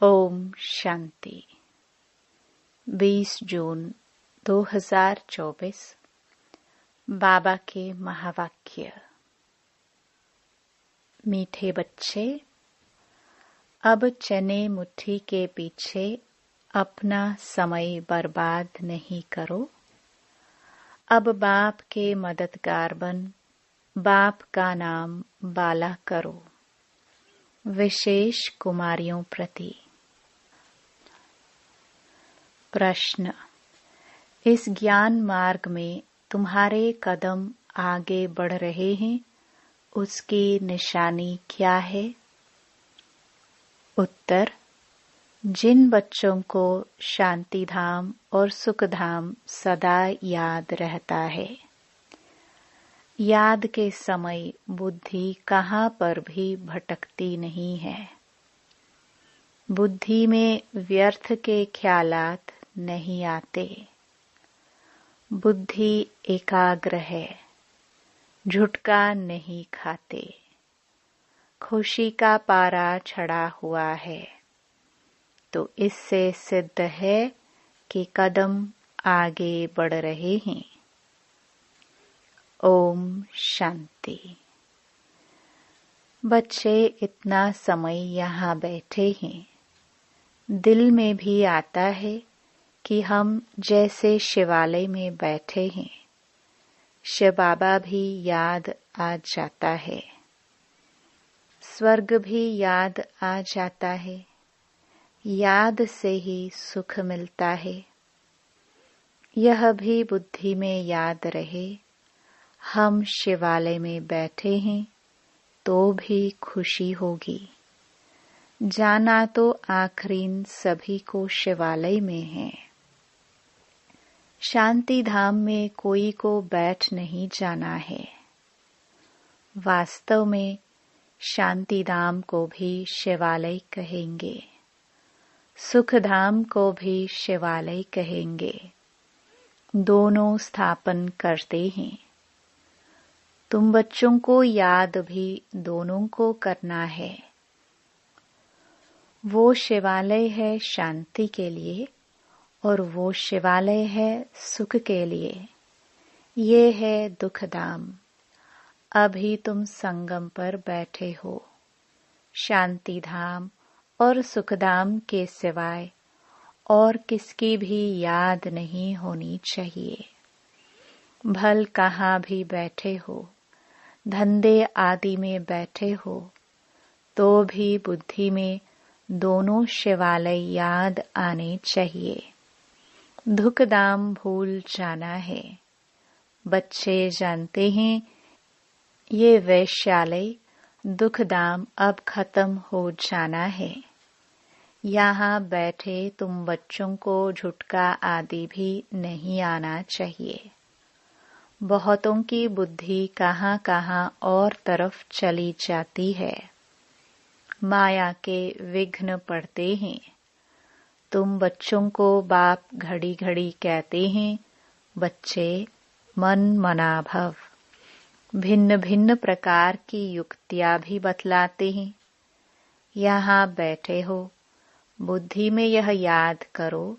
ओम शांति। 20 जून 2024 बाबा के महावाक्य। मीठे बच्चे, अब चने मुट्ठी के पीछे अपना समय बर्बाद नहीं करो। अब बाप के मददगार बन बाप का नाम बाला करो। विशेष कुमारियों प्रति प्रश्न। इस ज्ञान मार्ग में तुम्हारे कदम आगे बढ़ रहे हैं, उसकी निशानी क्या है? उत्तर। जिन बच्चों को शांति धाम और सुख धाम सदा याद रहता है। याद के समय बुद्धि कहाँ पर भी भटकती नहीं है। बुद्धि में व्यर्थ के ख्यालात नहीं आते। बुद्धि एकाग्र है, झुटका नहीं खाते। खुशी का पारा चढ़ा हुआ है, तो इससे सिद्ध है कि कदम आगे बढ़ रहे हैं। ओम शांति। बच्चे इतना समय यहाँ बैठे हैं, दिल में भी आता है कि हम जैसे शिवालय में बैठे हैं। शिव बाबा भी याद आ जाता है, स्वर्ग भी याद आ जाता है। याद से ही सुख मिलता है। यह भी बुद्धि में याद रहे, हम शिवालय में बैठे हैं तो भी खुशी होगी। जाना तो आखिरीन सभी को शिवालय में है। शांति धाम में कोई को बैठ नहीं जाना है। वास्तव में शांति धाम को भी शिवालय कहेंगे, सुख धाम को भी शिवालय कहेंगे। दोनों स्थापन करते हैं। तुम बच्चों को याद भी दोनों को करना है। वो शिवालय है शांति के लिए और वो शिवालय है सुख के लिए। ये है दुख धाम। अभी तुम संगम पर बैठे हो। शांति धाम और सुख धाम के सिवाय और किसकी भी याद नहीं होनी चाहिए। भल कहाँ भी बैठे हो, धंधे आदि में बैठे हो, तो भी बुद्धि में दोनों शिवालय याद आने चाहिए। दुख धाम भूल जाना है। बच्चे जानते हैं ये वैश्यालय दुख धाम अब खत्म हो जाना है। यहाँ बैठे तुम बच्चों को झुटका आदि भी नहीं आना चाहिए। बहुतों की बुद्धि कहाँ कहाँ और तरफ चली जाती है। माया के विघ्न पड़ते हैं। तुम बच्चों को बाप घड़ी घड़ी कहते हैं, बच्चे मन मना भव। भिन्न भिन्न प्रकार की युक्तियां भी बतलाते हैं। यहाँ बैठे हो, बुद्धि में यह याद करो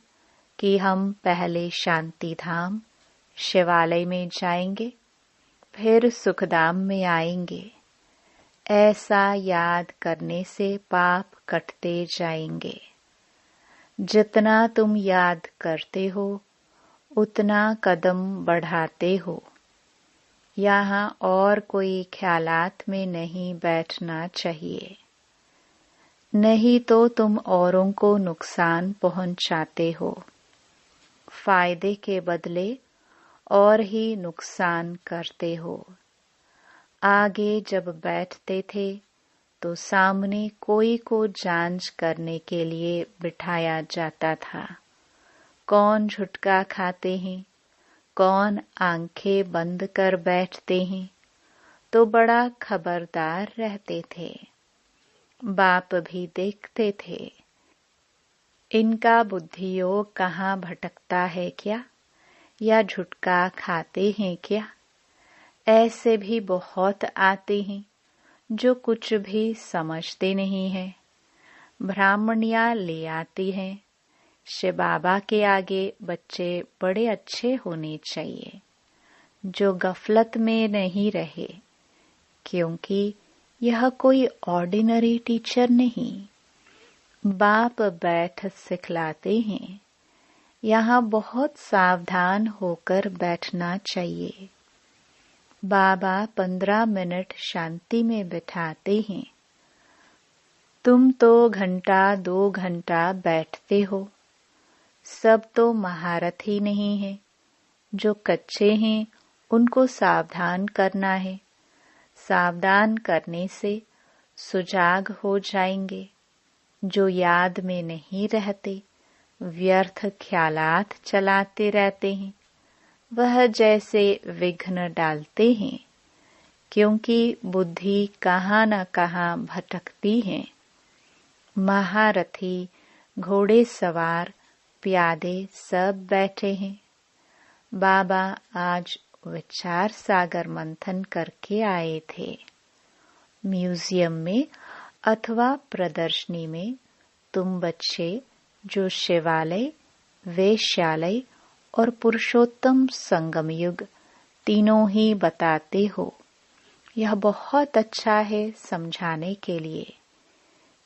कि हम पहले शांति धाम शिवालय में जाएंगे, फिर सुखधाम में आएंगे। ऐसा याद करने से पाप कटते जाएंगे। जितना तुम याद करते हो उतना कदम बढ़ाते हो। यहाँ और कोई ख्यालात में नहीं बैठना चाहिए, नहीं तो तुम औरों को नुकसान पहुंचाते हो। फायदे के बदले और ही नुकसान करते हो। आगे जब बैठते थे तो सामने कोई को जांच करने के लिए बिठाया जाता था। कौन झुटका खाते हैं, कौन आंखें बंद कर बैठते हैं, तो बड़ा खबरदार रहते थे। बाप भी देखते थे। इनका बुद्धि योग कहाँ भटकता है क्या, या झुटका खाते हैं क्या? ऐसे भी बहुत आते हैं जो कुछ भी समझते नहीं है। ब्राह्मणियां ले आती हैं। शिव बाबा के आगे बच्चे बड़े अच्छे होने चाहिए, जो गफलत में नहीं रहे, क्योंकि यह कोई ऑर्डिनरी टीचर नहीं। बाप बैठ सिखलाते हैं। यहाँ बहुत सावधान होकर बैठना चाहिए। बाबा 15 मिनट शांति में बिठाते हैं। तुम तो घंटा 2 घंटा बैठते हो। सब तो महारथी नहीं है। जो कच्चे हैं उनको सावधान करना है। सावधान करने से सुजाग हो जाएंगे। जो याद में नहीं रहते, व्यर्थ ख्यालात चलाते रहते हैं, वह जैसे विघ्न डालते हैं, क्योंकि बुद्धि कहाँ न कहाँ भटकती है। महारथी, घोड़े सवार, प्यादे सब बैठे हैं। बाबा आज विचार सागर मंथन करके आए थे। म्यूजियम में अथवा प्रदर्शनी में तुम बच्चे जो शिवालय, वेश्यालय और पुरुषोत्तम संगम युग तीनों ही बताते हो। यह बहुत अच्छा है समझाने के लिए।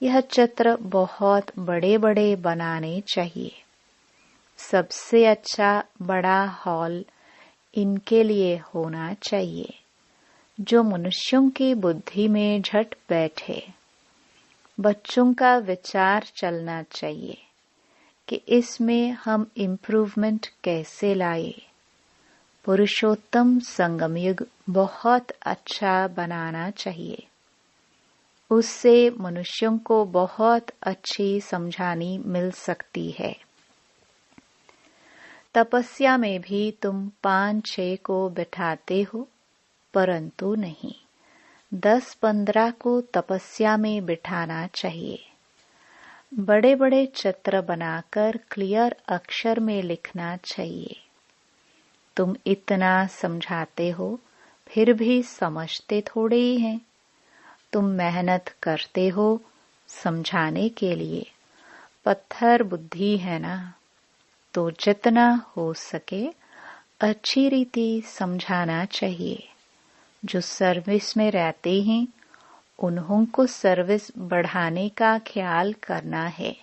यह चित्र बहुत बड़े बड़े बनाने चाहिए। सबसे अच्छा बड़ा हॉल इनके लिए होना चाहिए, जो मनुष्यों की बुद्धि में झट बैठे। बच्चों का विचार चलना चाहिए कि इसमें हम इम्प्रूवमेंट कैसे लाए। पुरुषोत्तम संगम युग बहुत अच्छा बनाना चाहिए। उससे मनुष्यों को बहुत अच्छी समझानी मिल सकती है। तपस्या में भी तुम 5-6 को बिठाते हो, परंतु नहीं, 10-15 को तपस्या में बिठाना चाहिए। बड़े बड़े चित्र बनाकर क्लियर अक्षर में लिखना चाहिए। तुम इतना समझाते हो, फिर भी समझते थोड़े ही हैं। तुम मेहनत करते हो समझाने के लिए। पत्थर बुद्धि है ना, तो जितना हो सके अच्छी रीति समझाना चाहिए। जो सर्विस में रहते हैं उन्हों को सर्विस बढ़ाने का ख्याल करना है।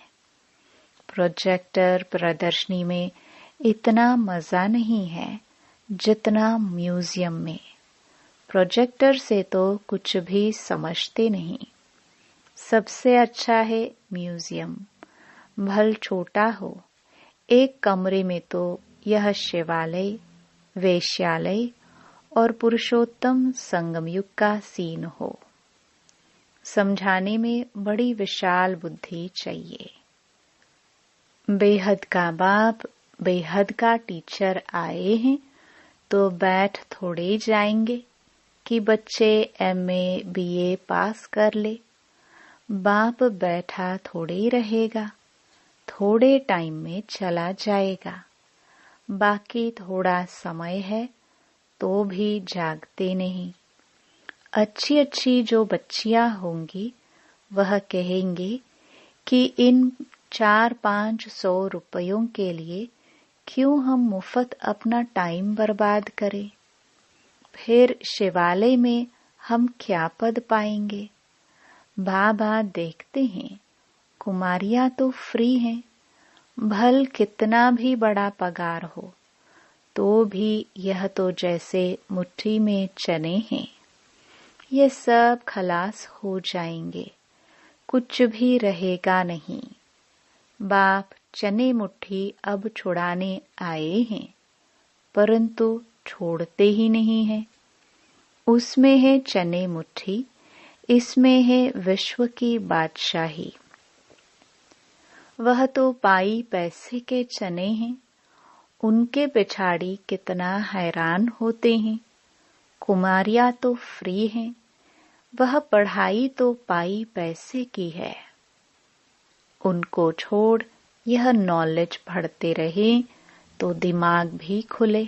प्रोजेक्टर प्रदर्शनी में इतना मजा नहीं है जितना म्यूजियम में। प्रोजेक्टर से तो कुछ भी समझते नहीं। सबसे अच्छा है म्यूजियम, भल छोटा हो। एक कमरे में तो यह शिवालय, वेश्यालय और पुरुषोत्तम संगम युग का सीन हो। समझाने में बड़ी विशाल बुद्धि चाहिए। बेहद का बाप, बेहद का टीचर आए हैं, तो बैठ थोड़े जाएंगे कि बच्चे MA BA पास कर ले। बाप बैठा थोड़े ही रहेगा, थोड़े टाइम में चला जाएगा। बाकी थोड़ा समय है तो भी जागते नहीं। अच्छी अच्छी जो बच्चियां होंगी वह कहेंगी कि इन 400-500 रुपयों के लिए क्यों हम मुफ्त अपना टाइम बर्बाद करें। फिर शिवालय में हम क्या पद पाएंगे। बाबा देखते हैं कुमारियां तो फ्री हैं, भल कितना भी बड़ा पगार हो तो भी यह तो जैसे मुट्ठी में चने हैं। ये सब खलास हो जाएंगे, कुछ भी रहेगा नहीं। बाप चने मुट्ठी अब छुड़ाने आए हैं, परंतु छोड़ते ही नहीं हैं। उसमें है चने मुट्ठी, इसमें है विश्व की बादशाही। वह तो पाई पैसे के चने हैं, उनके पिछाड़ी कितना हैरान होते हैं। कुमारियां तो फ्री हैं, वह पढ़ाई तो पाई पैसे की है। उनको छोड़ यह नॉलेज पढ़ते रहे तो दिमाग भी खुले।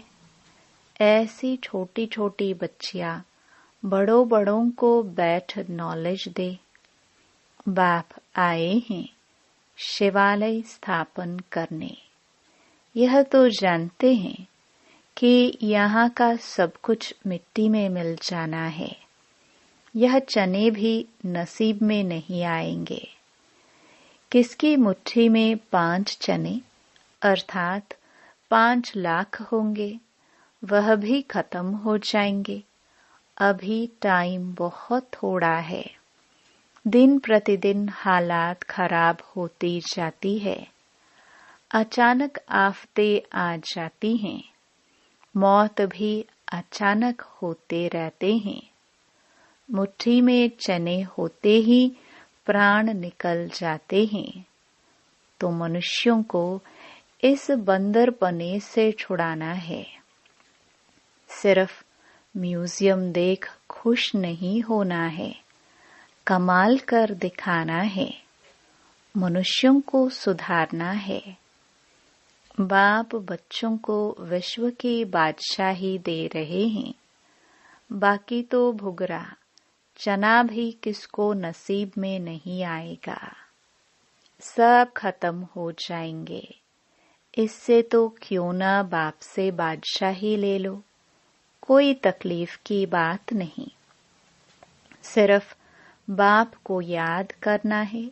ऐसी छोटी छोटी बच्चियां बड़ों बड़ों को बैठ नॉलेज दे। बाप आए हैं शिवालय स्थापन करने। यह तो जानते हैं कि यहाँ का सब कुछ मिट्टी में मिल जाना है। यह चने भी नसीब में नहीं आएंगे। किसकी मुट्ठी में 5 चने अर्थात 5 लाख होंगे, वह भी खत्म हो जाएंगे। अभी टाइम बहुत थोड़ा है। दिन प्रतिदिन हालात खराब होती जाती है। अचानक आफतें आ जाती हैं। मौत भी अचानक होते रहते हैं। मुट्ठी में चने होते ही प्राण निकल जाते हैं। तो मनुष्यों को इस बंदरपने से छुड़ाना है। सिर्फ म्यूजियम देख खुश नहीं होना है, कमाल कर दिखाना है। मनुष्यों को सुधारना है। बाप बच्चों को विश्व की बादशाही दे रहे हैं। बाकी तो भुगरा चना भी किसको नसीब में नहीं आएगा। सब खत्म हो जाएंगे। इससे तो क्यों ना बाप से बादशाही ले लो। कोई तकलीफ की बात नहीं। सिर्फ बाप को याद करना है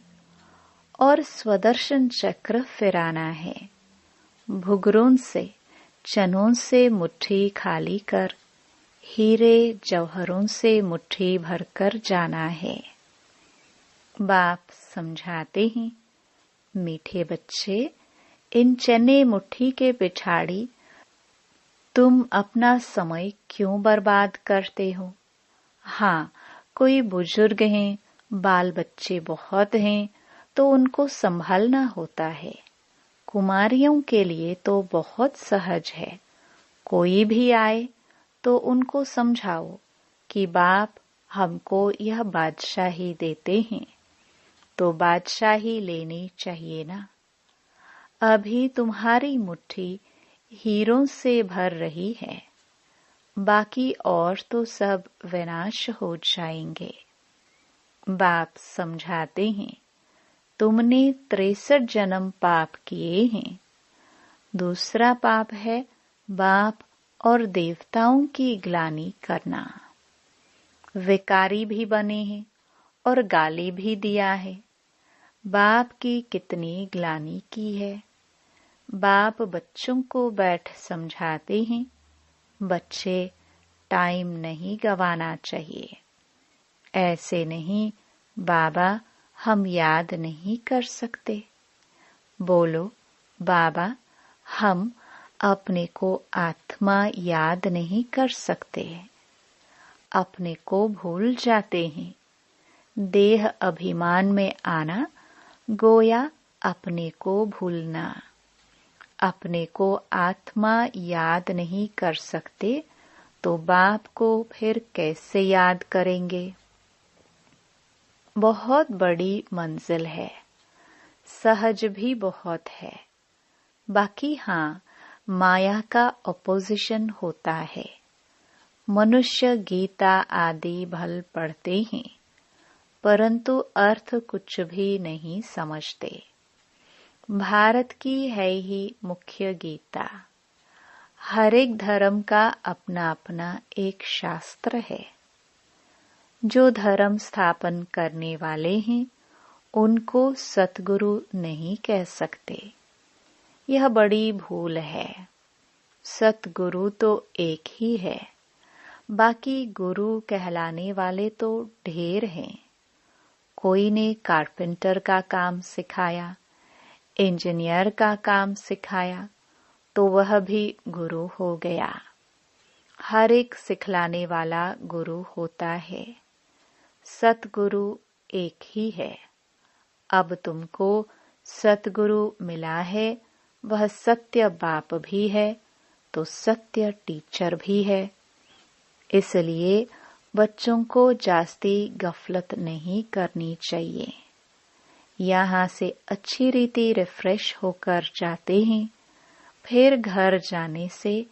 और स्वदर्शन चक्र फिराना है। भुगरों से चनों से मुट्ठी खाली कर हीरे जौहरों से मुट्ठी भरकर जाना है। बाप समझाते हैं, मीठे बच्चे, इन चने मुट्ठी के पिछाड़ी तुम अपना समय क्यों बर्बाद करते हो। हाँ, कोई बुजुर्ग हैं, बाल बच्चे बहुत हैं, तो उनको संभालना होता है। कुमारियों के लिए तो बहुत सहज है। कोई भी आए तो उनको समझाओ कि बाप हमको यह बादशाही देते हैं, तो बादशाही लेनी चाहिए ना। अभी तुम्हारी मुट्ठी हीरों से भर रही है। बाकी और तो सब विनाश हो जाएंगे। बाप समझाते हैं, तुमने 63 जन्म पाप किए हैं। दूसरा पाप है बाप और देवताओं की ग्लानि करना। विकारी भी बने हैं और गाली भी दिया है। बाप की कितनी ग्लानि की है। बाप बच्चों को बैठ समझाते हैं, बच्चे टाइम नहीं गंवाना चाहिए। ऐसे नहीं, बाबा हम याद नहीं कर सकते। बोलो, बाबा हम अपने को आत्मा याद नहीं कर सकते। अपने को भूल जाते हैं। देह अभिमान में आना गोया अपने को भूलना। अपने को आत्मा याद नहीं कर सकते तो बाप को फिर कैसे याद करेंगे। बहुत बड़ी मंजिल है, सहज भी बहुत है। बाकी हाँ, माया का अपोजिशन होता है। मनुष्य गीता आदि भल पढ़ते हैं, परंतु अर्थ कुछ भी नहीं समझते। भारत की है ही मुख्य गीता। हर एक धर्म का अपना अपना एक शास्त्र है। जो धर्म स्थापन करने वाले हैं उनको सतगुरु नहीं कह सकते। यह बड़ी भूल है। सतगुरु तो एक ही है, बाकी गुरु कहलाने वाले तो ढेर हैं। कोई ने कारपेंटर का काम सिखाया, इंजीनियर का काम सिखाया, तो वह भी गुरु हो गया। हर एक सिखलाने वाला गुरु होता है। सतगुरु एक ही है। अब तुमको सतगुरु मिला है, वह सत्य बाप भी है तो सत्य टीचर भी है। इसलिए बच्चों को जास्ती गफलत नहीं करनी चाहिए। यहाँ से अच्छी रीति रिफ्रेश होकर जाते हैं, फिर घर जाने से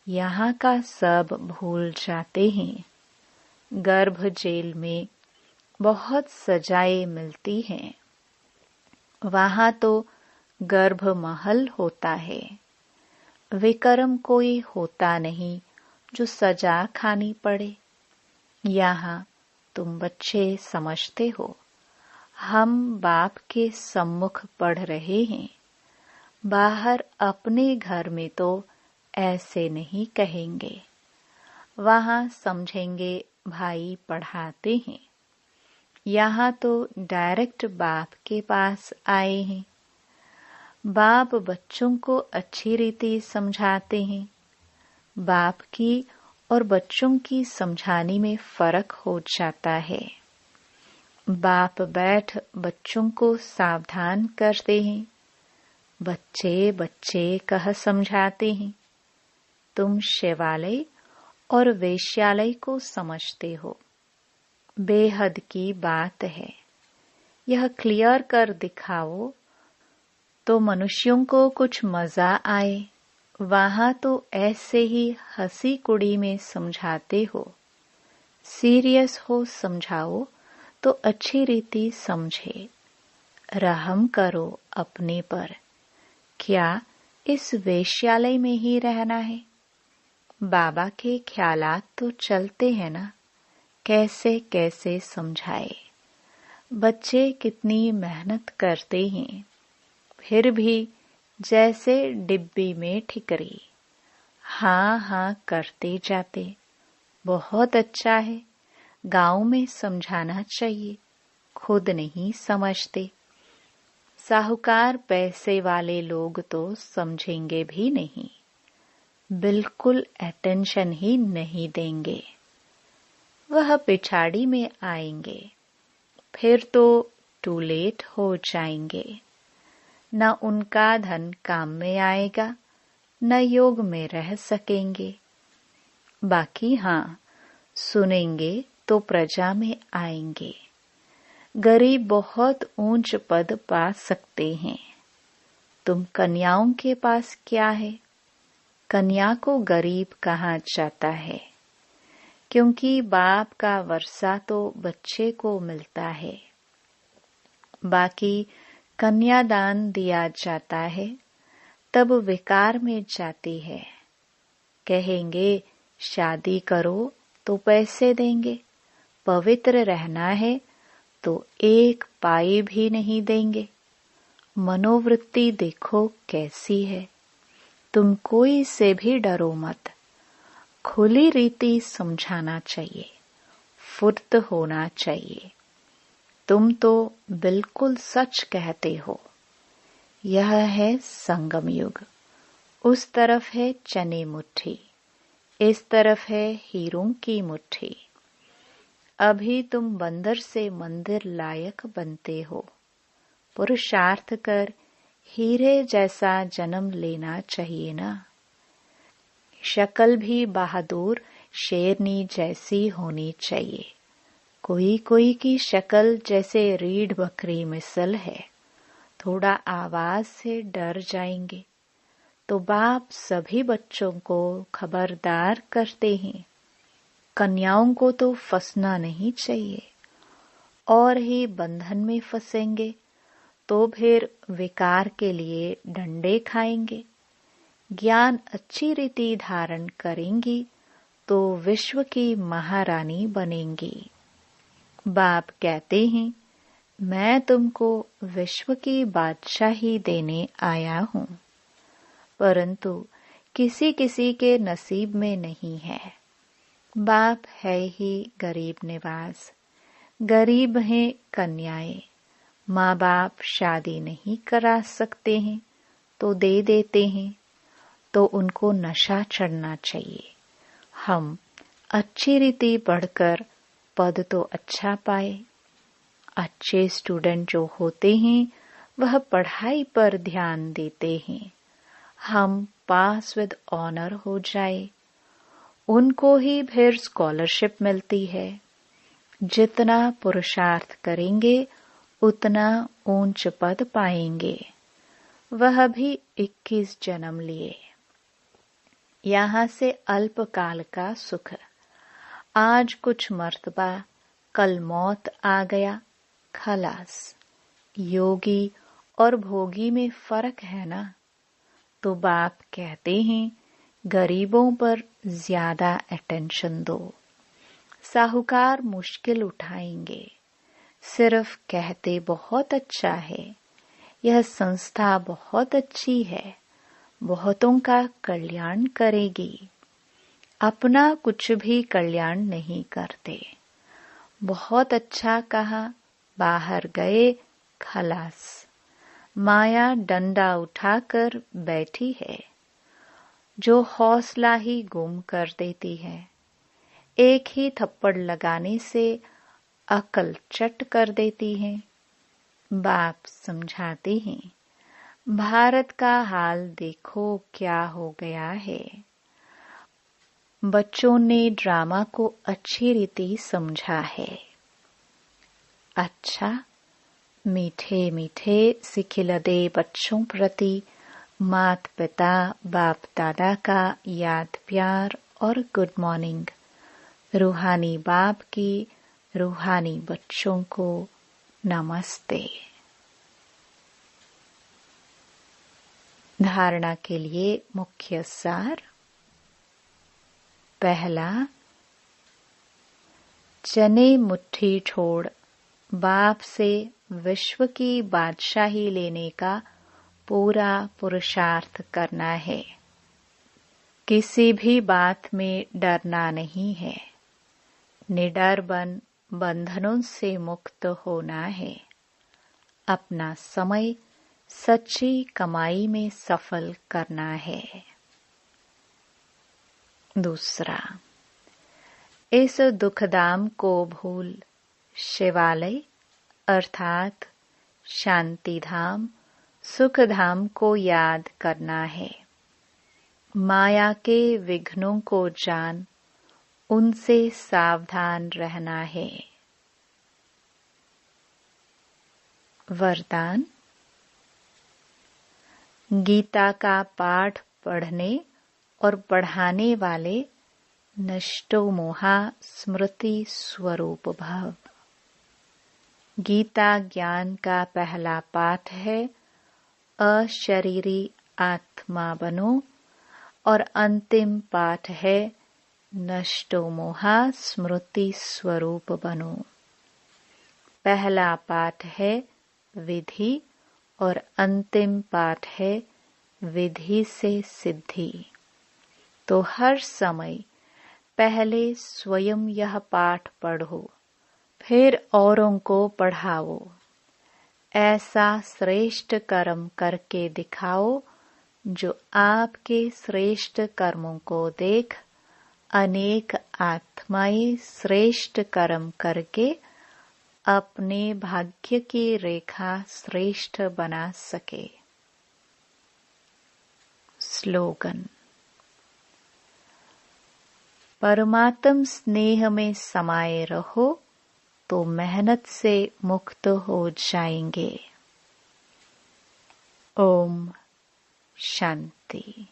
यहाँ का सब भूल जाते हैं। गर्भ जेल में बहुत सजाएं मिलती हैं। वहां तो गर्भ महल होता है। विक्रम कोई होता नहीं जो सजा खानी पड़े। यहाँ तुम बच्चे समझते हो, हम बाप के सम्मुख पढ़ रहे हैं। बाहर अपने घर में तो ऐसे नहीं कहेंगे। वहां समझेंगे भाई पढ़ाते हैं। यहाँ तो डायरेक्ट बाप के पास आए हैं। बाप बच्चों को अच्छी रीति समझाते हैं। बाप की और बच्चों की समझाने में फर्क हो जाता है। बाप बैठ बच्चों को सावधान करते हैं। बच्चे बच्चे कह समझाते हैं। तुम शिवालय और वेश्यालय को समझते हो। बेहद की बात है। यह क्लियर कर दिखाओ तो मनुष्यों को कुछ मजा आए। वहां तो ऐसे ही हंसी कुड़ी में समझाते हो। सीरियस हो समझाओ तो अच्छी रीति समझे। रहम करो अपने पर। क्या इस वेश्यालय में ही रहना है? बाबा के ख्यालात तो चलते हैं ना। कैसे कैसे समझाए। बच्चे कितनी मेहनत करते हैं, फिर भी जैसे डिब्बी में ठिकरी। हाँ हाँ करते जाते। बहुत अच्छा है। गांव में समझाना चाहिए, खुद नहीं समझते। साहूकार पैसे वाले लोग तो समझेंगे भी नहीं, बिल्कुल अटेंशन ही नहीं देंगे। वह पिछाड़ी में आएंगे, फिर तो टू लेट हो जाएंगे। न उनका धन काम में आएगा, न योग में रह सकेंगे। बाकी हाँ, सुनेंगे तो प्रजा में आएंगे। गरीब बहुत ऊंच पद पा सकते हैं। तुम कन्याओं के पास क्या है? कन्या को गरीब कहा जाता है, क्योंकि बाप का वर्षा तो बच्चे को मिलता है। बाकी कन्यादान दिया जाता है, तब विकार में जाती है। कहेंगे शादी करो तो पैसे देंगे, पवित्र रहना है तो एक पाई भी नहीं देंगे। मनोवृत्ति देखो कैसी है। तुम कोई से भी डरो मत। खुली रीति समझाना चाहिए, फुर्त होना चाहिए। तुम तो बिल्कुल सच कहते हो। यह है संगम युग। उस तरफ है चने मुट्ठी, इस तरफ है हीरों की मुट्ठी। अभी तुम बंदर से मंदिर लायक बनते हो। पुरुषार्थ कर हीरे जैसा जन्म लेना चाहिए ना। शक्ल भी बहादुर शेरनी जैसी होनी चाहिए। कोई कोई की शक्ल जैसे रीढ़ बकरी मिसल है, थोड़ा आवाज से डर जाएंगे। तो बाप सभी बच्चों को खबरदार करते हैं। कन्याओं को तो फंसना नहीं चाहिए, और ही बंधन में फंसेंगे तो फिर विकार के लिए डंडे खाएंगे। ज्ञान अच्छी रीति धारण करेंगी तो विश्व की महारानी बनेंगी। बाप कहते हैं, मैं तुमको विश्व की बादशाही देने आया हूँ। परंतु किसी किसी के नसीब में नहीं है। बाप है ही गरीब निवास। गरीब हैं कन्याएं। माँ बाप शादी नहीं करा सकते हैं तो दे देते हैं, तो उनको नशा चढ़ना चाहिए। हम अच्छी रीति पढ़कर पद तो अच्छा पाए। अच्छे स्टूडेंट जो होते हैं वह पढ़ाई पर ध्यान देते हैं। हम पास विद ऑनर हो जाए, उनको ही फिर स्कॉलरशिप मिलती है। जितना पुरुषार्थ करेंगे उतना ऊंच पद पाएंगे। वह भी 21 जन्म लिए। यहाँ से अल्पकाल का सुख। आज कुछ मर्तबा, कल मौत आ गया, खलास। योगी और भोगी में फर्क है ना। तो बाप कहते हैं गरीबों पर ज्यादा अटेंशन दो। साहूकार मुश्किल उठाएंगे, सिर्फ कहते बहुत अच्छा है, यह संस्था बहुत अच्छी है, बहुतों का कल्याण करेगी, अपना कुछ भी कल्याण नहीं करते। बहुत अच्छा कहा, बाहर गए, खलास। माया डंडा उठाकर बैठी है, जो हौसला ही गुम कर देती है। एक ही थप्पड़ लगाने से अकल चट कर देती है। बाप समझाते हैं, भारत का हाल देखो क्या हो गया है। बच्चों ने ड्रामा को अच्छी रीति समझा है। अच्छा, मीठे मीठे सिखिलदे बच्चों प्रति मात पिता बाप दादा का याद प्यार और गुड मॉर्निंग। रूहानी बाप की रूहानी बच्चों को नमस्ते। धारणा के लिए मुख्य सार। पहला, चने मुट्ठी छोड़ बाप से विश्व की बादशाही लेने का पूरा पुरुषार्थ करना है। किसी भी बात में डरना नहीं है। निडर बन बंधनों से मुक्त होना है। अपना समय सच्ची कमाई में सफल करना है। दूसरा, इस दुखधाम को भूल शिवालय अर्थात शांतिधाम सुखधाम को याद करना है। माया के विघ्नों को जान उनसे सावधान रहना है। वरदान, गीता का पाठ पढ़ने और पढ़ाने वाले नष्टो मोहा स्मृति स्वरूप भव। गीता ज्ञान का पहला पाठ है, अशरीरी आत्मा बनो, और अंतिम पाठ है, नष्टो मोहा स्मृति स्वरूप बनो। पहला पाठ है विधि और अंतिम पाठ है विधि से सिद्धि। तो हर समय पहले स्वयं यह पाठ पढ़ो, फिर औरों को पढ़ाओ। ऐसा श्रेष्ठ कर्म करके दिखाओ जो आपके श्रेष्ठ कर्मों को देख अनेक आत्माएं श्रेष्ठ कर्म करके अपने भाग्य की रेखा श्रेष्ठ बना सके। स्लोगन, परमात्म स्नेह में समाये रहो तो मेहनत से मुक्त हो जाएंगे। ओम शांति।